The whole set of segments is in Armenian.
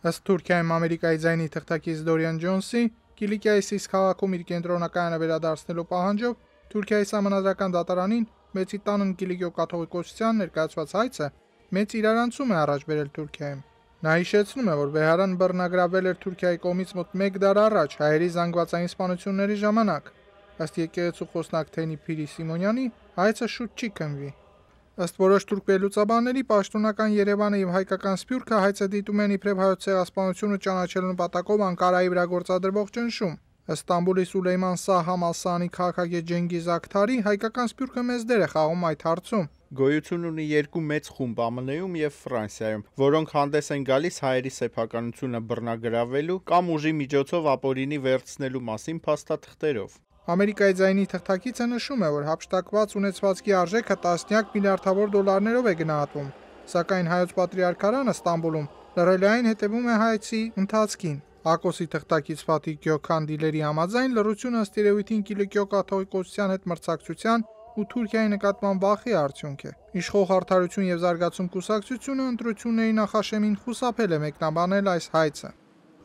Ըստ Թուրքիայում Ամերիկայի ձայնի թղթակից Դորիան Ջոնսի, Կիլիկիայի Սիս քաղաքում իր կենտրոնակայանը վերադարձնելու պահանջով Թուրքիայի սահմանադրական դատարանին Մեծի տանն Կիլիկիո կաթողիկոսության ներկայացված հայցը մեծ իրարանցում է առաջ բերել Թուրքիայում։ Նա հիշեցնում է, որ վեհարան բռնագրավել էր Թուրքիայի կողմից մոտ 1 դար առաջ հայերի զանգվածային սպանությունների ժամանակ։ Ըստ եկեղեցու խոսնակ Թենի Փիրի Սիմոնյանի, հայցը շուտ չի քննվի։ Ըստ որոշ թուրք վերլուծաբանների, պաշտոնական Երևանը եւ հայկական Սփյուռքը հայցը դիտում են իբրև հայոց ցեղասպանությունը ճանաչելու նպատակով Անկարայի վրա գործադրվող ճնշում։ Ըստ Ստամբուլի Սուլեյման Սահ համալսարանի քաղաքագետ Ջենգիզ Աքթարի, հայկական Սփյուռքը մեծ դեր է խաղում այդ հարցում։ Գոյություն ունի երկու մեծ խումբ ԱՄՆ-ում եւ Ֆրանսիայում, որոնք հանդես են գալիս հայերի սեփականությունը բռնագրավելու կամ ուժի միջոցով ապօրինի վերցնելու մասին փաստաթղթերով։ Ամերիկայի ձայնի թղթակիցը նշում է, որ հափշտակված ունեցվածքի արժեքը տասնյակ միլիարդավոր դոլարներով է գնահատվում, սակայն հայոց պատրիարքարանը Ստամբուլում լրելային հետևում է հայցի ընթացքին։ Ակոսի թղթակից Ֆաթիհ Գյոքանդիլերի համաձայն լռությունը ըստ երևույթին Կիլիկիո կաթողիկոսության հետ մրցակցության ու Թուրքիայի նկատմամբ վախի արդյունք է։ Իշխող Արդարություն եւ Զարգացում կուսակցությունը ընտրությունների նախաշեմին խուսափել է մեկնաբանել այս հայցը։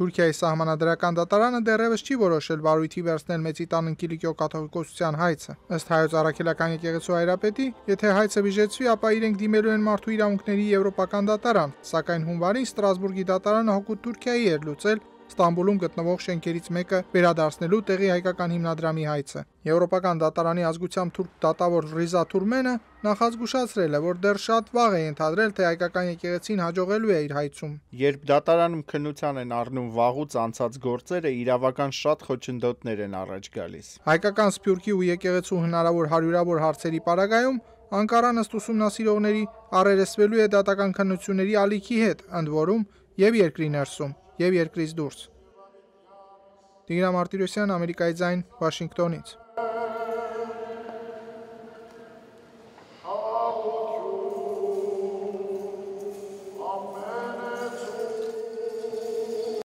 Թուրքիայի սահմանադրական դատարանը դեռևս չի որոշել վարույթի վերցնել Մեծի տանն Կիլիկիո կաթողիկոսության հայցը։ Ըստ հայոց առաքելական եկեղեցու հայրապետի, եթե հայցը բիժեցվի, ապա իրենք դիմելու են մարդու իրավունքների եվրոպական դատարան, սակայն հունվարին Ստրասբուրգի դատարանը հօգուտ Թուրքիայի էր լուծել Ստամբուլում գտնվող շենքերից մեկը վերադարձնելու տեղի հայկական հիմնադրամի հայցը։ Եվրոպական դատարանի ազգությամբ թուրք դատավոր Ռիզա Թուրմենը նախազգուշացրել է, որ դեռ շատ վաղ է ենթադրել, թե հայկական եկեղեցին հաջողելու է իր հայցում։ Երբ դատարանում քննության են առնում վաղուց անցած գործերը, իրավական շատ խոչընդոտներ են առաջ գալիս։ Հայկական Սփյուռքի ու եկեղեցու հնարավոր հարյուրավոր հարցերի պարագայում Անկարան ըստ ուսումնասիրողների առերեսվելու է դատական քննությունների ալիքի հետ, ընդ որում եւ երկրի ներսում, եւ երկրից դուրս։ Տիգրան Մարտիրոսյան, Ամերիկայի ձայն, Վաշինգտոնից։